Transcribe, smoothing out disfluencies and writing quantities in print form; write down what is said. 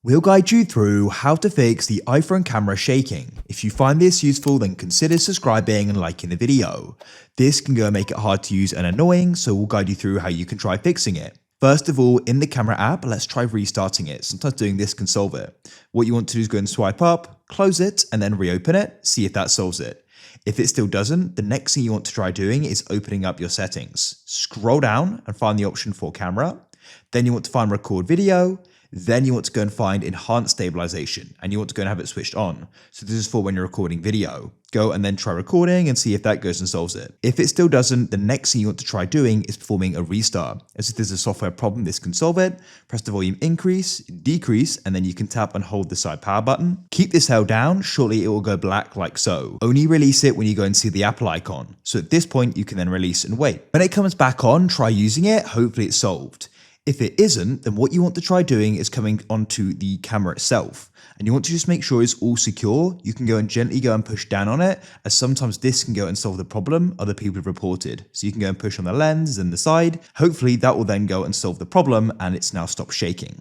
We'll guide you through how to fix the iPhone camera shaking. If you find this useful, then consider subscribing and liking the video. This can go and make it hard to use and annoying, so we'll guide you through how you can try fixing it. First of all, in the camera app, let's try restarting it. Sometimes doing this can solve it. What you want to do is go and swipe up, close it, and then reopen it, see if that solves it. If it still doesn't, the next thing you want to try doing is opening up your settings. Scroll down and find the option for camera. Then you want to find record video. Then you want to go and find enhanced stabilization, and you want to go and have it switched on. So this is for when you're recording video. Go and then try recording and see if that goes and solves it. If it still doesn't, the next thing you want to try doing is performing a restart. As if there's a software problem, this can solve it. Press the volume increase, decrease, and then you can tap and hold the side power button. Keep this held down, shortly it will go black like so. Only release it when you go and see the Apple icon. So at this point, you can then release and wait. When it comes back on, try using it, hopefully it's solved. If it isn't, then what you want to try doing is coming onto the camera itself. And you want to just make sure it's all secure. You can go and gently go and push down on it, as sometimes this can go and solve the problem other people have reported. So you can go and push on the lens and the side. Hopefully that will then go and solve the problem and it's now stopped shaking.